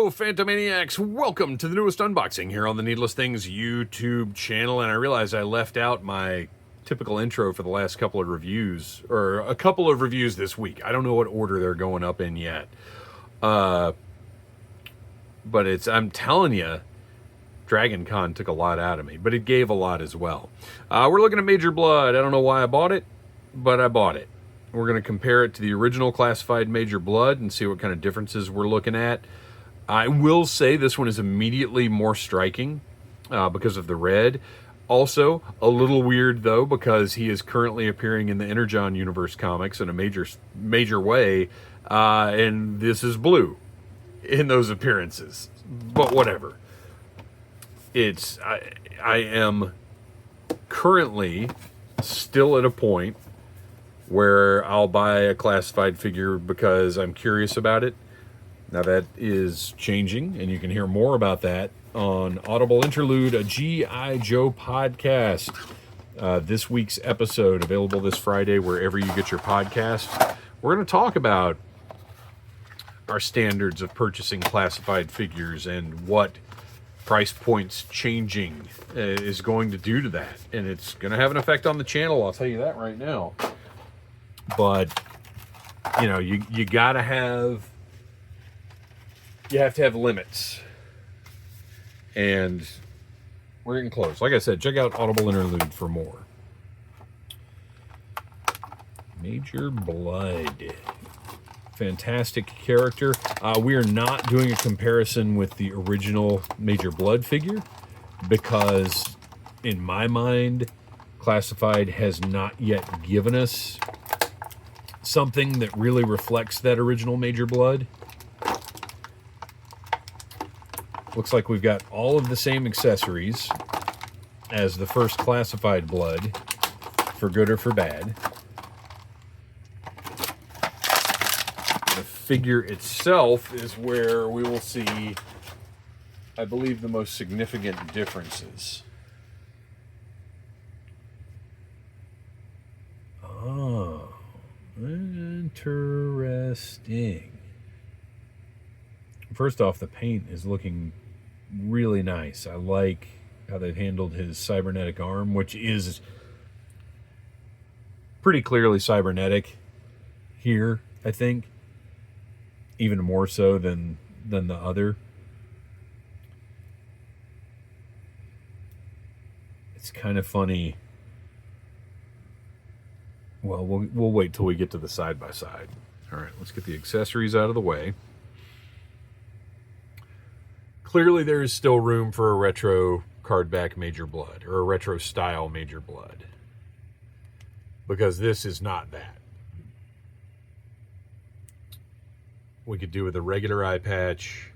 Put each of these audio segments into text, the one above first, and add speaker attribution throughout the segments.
Speaker 1: Hello, Phantomaniacs! Welcome to the newest unboxing here on the Needless Things YouTube channel. And I realized I left out my typical intro for the last couple of reviews, or a couple of reviews this week. I don't know what order they're going up in yet. But I'm telling you, Dragon Con took a lot out of me, but it gave a lot as well. We're looking at Major Bludd. I don't know why I bought it, but I bought it. We're going to compare it to the original classified Major Bludd and see what kind of differences we're looking at. I will say this one is immediately more striking because of the red. Also, a little weird, though, because he is currently appearing in the Energon Universe comics in a major way, and this is blue in those appearances. But whatever. I am currently still at a point where I'll buy a classified figure because I'm curious about it. Now that is changing, and you can hear more about that on Audible Interlude, a G.I. Joe podcast. This week's episode, available this Friday wherever you get your podcasts. We're going to talk about our standards of purchasing classified figures and what price points changing is going to do to that. And it's going to have an effect on the channel, I'll tell you that right now. But, you know, you have to have limits. And we're getting close. Like I said, check out Audible Interlude for more. Major Bludd. Fantastic character. We are not doing a comparison with the original Major Bludd figure because, in my mind, Classified has not yet given us something that really reflects that original Major Bludd. Looks like we've got all of the same accessories as the first Classified Bludd, for good or for bad. The figure itself is where we will see, I believe, the most significant differences. Oh, interesting. First off, the paint is looking really nice. I like how they've handled his cybernetic arm, which is pretty clearly cybernetic here, I think. Even more so than the other. It's kind of funny. Well, we'll wait till we get to the side-by-side. All right, let's get the accessories out of the way. Clearly, there is still room for a retro cardback Major Bludd, or a retro style Major Bludd, because this is not that. We could do with a regular eye patch,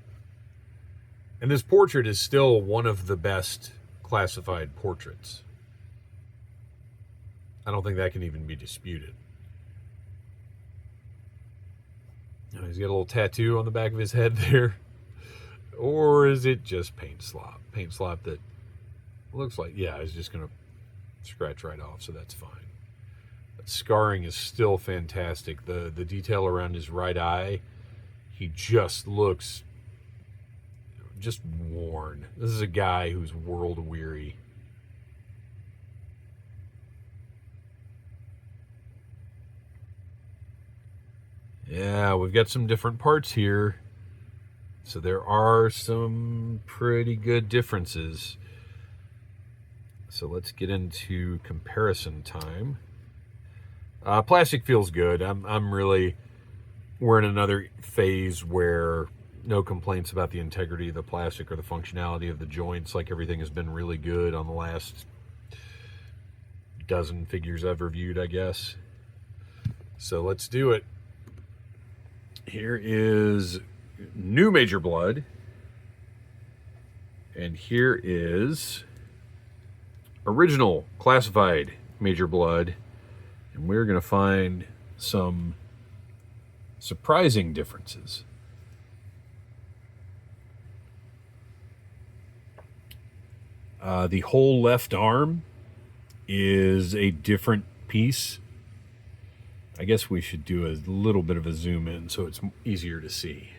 Speaker 1: and this portrait is still one of the best classified portraits. I don't think that can even be disputed. Now, he's got a little tattoo on the back of his head there. Or is it just paint slop? Paint slop that looks like, yeah, it's just going to scratch right off, so that's fine. But scarring is still fantastic. The detail around his right eye, he just looks just worn. This is a guy who's world weary. Yeah, we've got some different parts here. So there are some pretty good differences. So let's get into comparison time. Plastic feels good. We're in another phase where no complaints about the integrity of the plastic or the functionality of the joints. Like, everything has been really good on the last dozen figures I've reviewed, I guess. So let's do it. Here is new Major Bludd, and here is original classified Major Bludd, and we're going to find some surprising differences. The whole left arm is a different piece. I guess we should do a little bit of a zoom in so it's easier to see.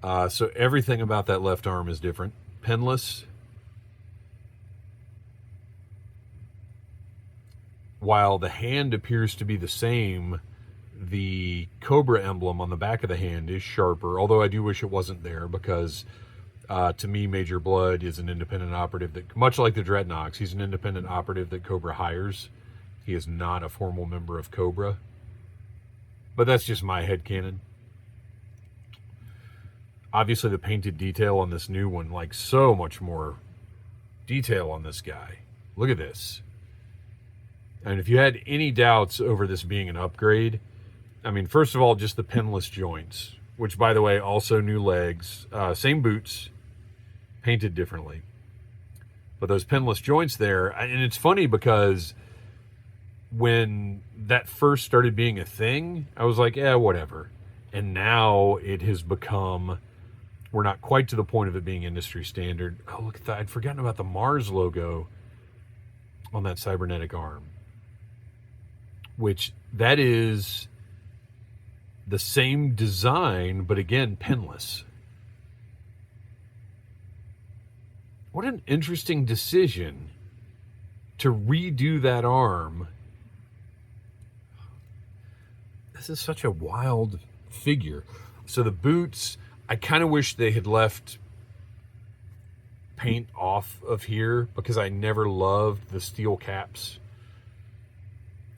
Speaker 1: So everything about that left arm is different. Penless. While the hand appears to be the same, the Cobra emblem on the back of the hand is sharper, although I do wish it wasn't there because to me, Major Bludd is an independent operative that, much like the Dreadnoks, he's an independent operative that Cobra hires. He is not a formal member of Cobra. But that's just my headcanon. Obviously, the painted detail on this new one, like so much more detail on this guy. Look at this. And if you had any doubts over this being an upgrade, I mean, first of all, just the pinless joints, which, by the way, also new legs, same boots, painted differently. But those pinless joints there, and it's funny because when that first started being a thing, I was like, yeah, whatever. And now it has become, we're not quite to the point of it being industry standard. Oh, look at that. I'd forgotten about the Mars logo on that cybernetic arm, which that is the same design, but again, pinless. What an interesting decision to redo that arm. This is such a wild figure. So the boots, I kind of wish they had left paint off of here because I never loved the steel caps.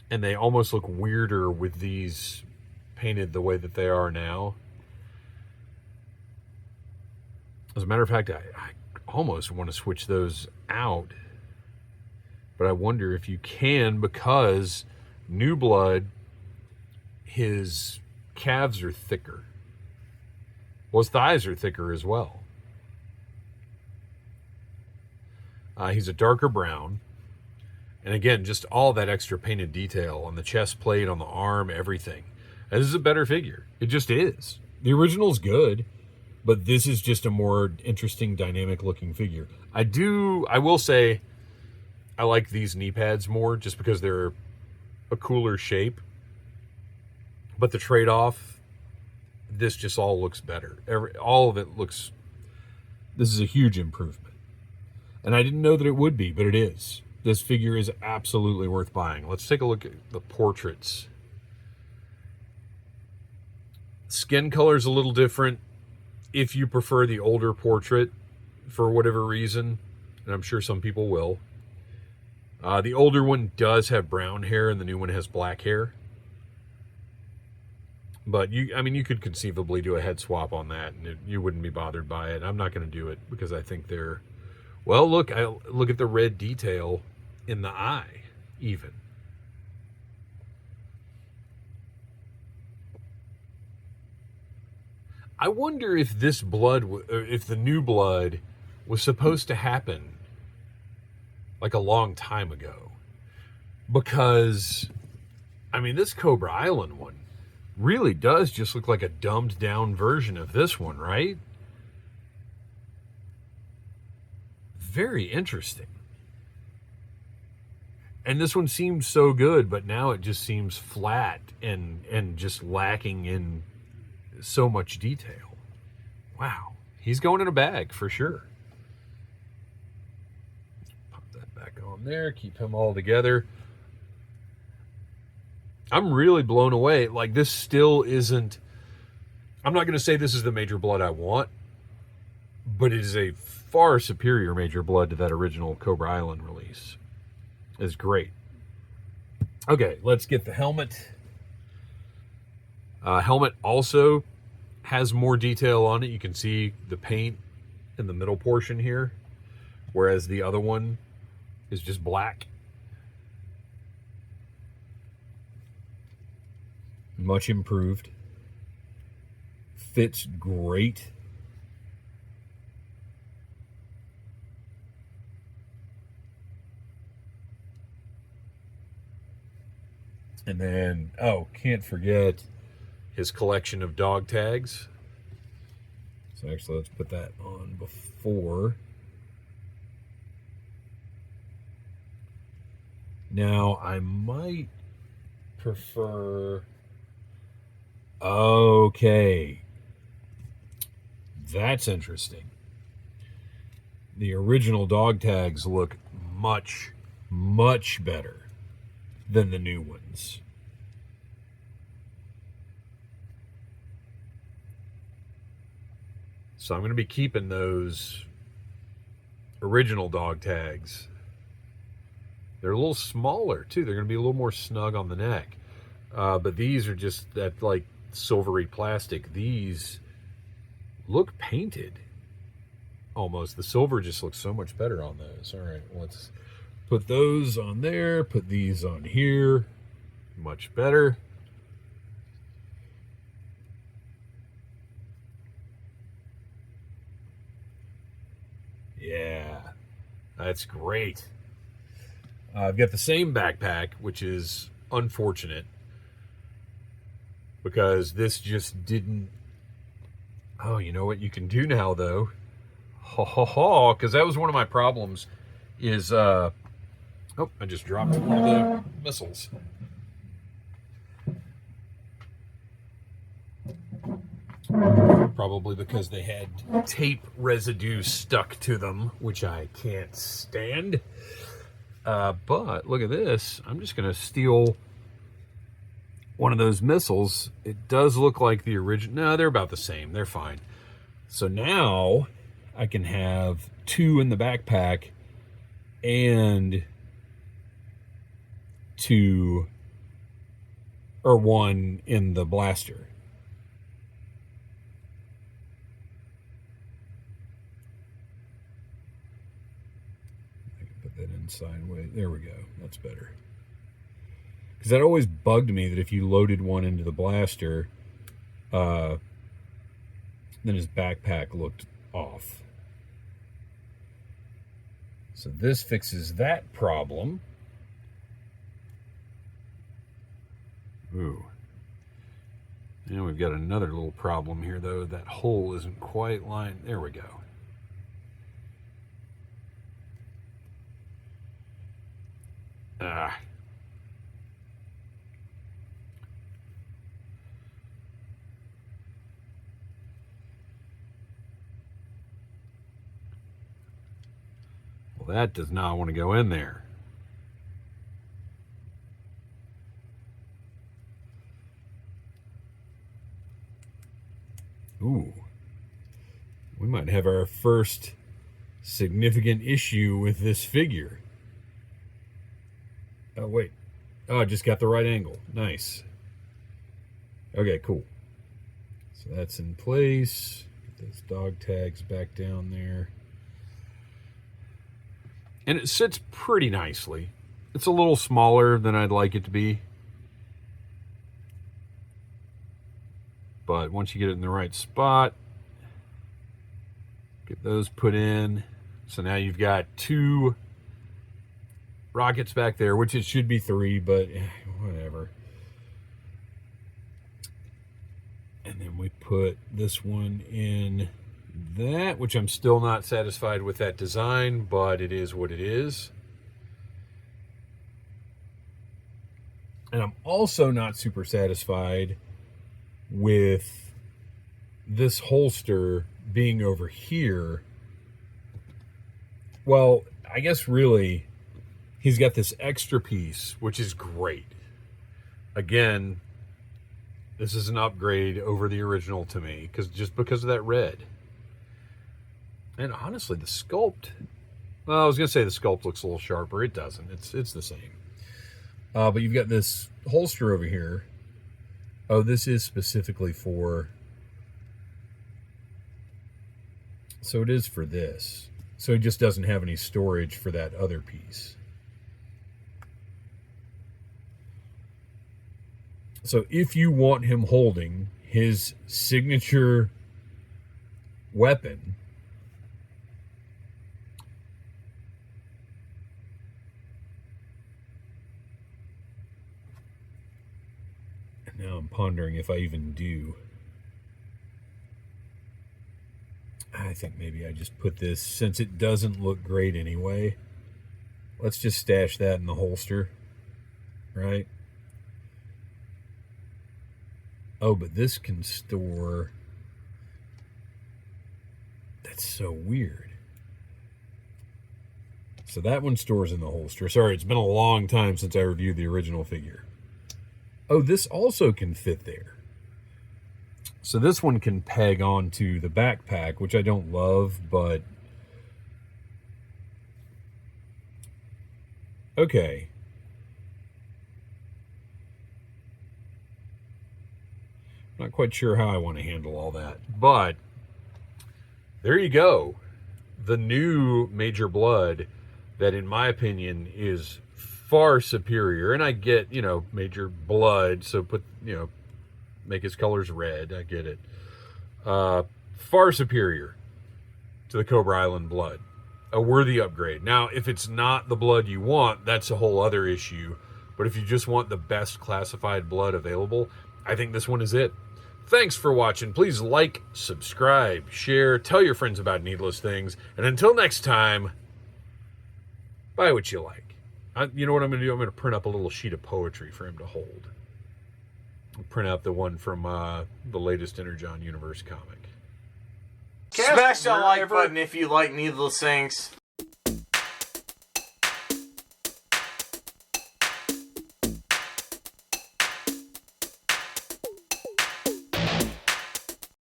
Speaker 1: And they almost look weirder with these painted the way that they are now. As a matter of fact, I almost want to switch those out. But I wonder if you can, because New Bludd, his calves are thicker. Well, his thighs are thicker as well. He's a darker brown. And again, just all that extra painted detail on the chest plate, on the arm, everything. And this is a better figure. It just is. The original's good, but this is just a more interesting, dynamic looking figure. I will say, I like these knee pads more just because they're a cooler shape. But the trade-off, this just all looks better. All of it looks, this is a huge improvement. And I didn't know that it would be, but it is. This figure is absolutely worth buying. Let's take a look at the portraits. Skin color is a little different if you prefer the older portrait for whatever reason, and I'm sure some people will. The older one does have brown hair and the new one has black hair. But you could conceivably do a head swap on that and you wouldn't be bothered by it. I'm not going to do it because I think they're, well, look at the red detail in the eye even. I wonder if this if the New Bludd was supposed to happen like a long time ago. Because, I mean, this Cobra Island one really does just look like a dumbed down version of this one, right? Very interesting. And this one seems so good, but now it just seems flat and just lacking in so much detail. Wow. He's going in a bag for sure. Pop that back on there. Keep him all together. I'm really blown away. Like, this still isn't, I'm not going to say this is the Major Bludd I want, but it is a far superior Major Bludd to that original Cobra Island release. It's great. Okay, let's get the helmet. Helmet also has more detail on it. You can see the paint in the middle portion here, whereas the other one is just black. Much improved. Fits great. And then, can't forget his collection of dog tags. So actually, let's put that on before. Now, I might prefer... Okay. That's interesting. The original dog tags look much, much better than the new ones. So I'm going to be keeping those original dog tags. They're a little smaller too. They're going to be a little more snug on the neck. But these are just that like silvery plastic. These look painted almost. The silver just looks so much better on those. All right, let's put those on there. Put these on here. Much better. Yeah, that's great. I've got the same backpack, which is unfortunate because this just didn't. Oh, you know what you can do now though? Ho ho ho! Because that was one of my problems. Is oh, I just dropped one of the missiles. Probably because they had tape residue stuck to them, which I can't stand. But look at this. I'm just going to steal one of those missiles. It does look like the original. No, they're about the same. They're fine. So now I can have two in the backpack and two or one in the blaster. That in sideways. There we go. That's better. Because that always bugged me that if you loaded one into the blaster, then his backpack looked off. So this fixes that problem. Ooh. And we've got another little problem here, though. That hole isn't quite lined. There we go. Ah. Well, that does not want to go in there. Ooh. We might have our first significant issue with this figure. Oh, wait. Oh, I just got the right angle. Nice. Okay, cool. So that's in place. Get those dog tags back down there. And it sits pretty nicely. It's a little smaller than I'd like it to be. But once you get it in the right spot, get those put in. So now you've got two rockets back there, which it should be three, but whatever. And then we put this one in that, which I'm still not satisfied with that design, but it is what it is. And I'm also not super satisfied with this holster being over here. Well, I guess really he's got this extra piece, which is great. Again, this is an upgrade over the original to me, because of that red. And honestly, the sculpt, well, I was going to say the sculpt looks a little sharper. It doesn't. It's the same. But you've got this holster over here. Oh, this is specifically for... So it is for this. So it just doesn't have any storage for that other piece. So if you want him holding his signature weapon, and now I'm pondering if I even do. I think maybe I just put this, since it doesn't look great anyway, let's just stash that in the holster, right? Oh, but this can store... That's so weird. So that one stores in the holster. Sorry, it's been a long time since I reviewed the original figure. Oh, this also can fit there. So this one can peg onto the backpack, which I don't love, but... okay. Not quite sure how I want to handle all that, but there you go. The new Major Bludd that, in my opinion, is far superior. And I get, you know, Major Bludd, so put, you know, make his colors red. I get it. Far superior to the Cobra Island Bludd. A worthy upgrade. Now, if it's not the Bludd you want, that's a whole other issue. But if you just want the best classified Bludd available, I think this one is it. Thanks for watching. Please like, subscribe, share, tell your friends about Needless Things. And until next time, buy what you like. You know what I'm going to do? I'm going to print up a little sheet of poetry for him to hold. I'll print out the one from the latest Energon Universe comic.
Speaker 2: Smash that like button if you like Needless Things.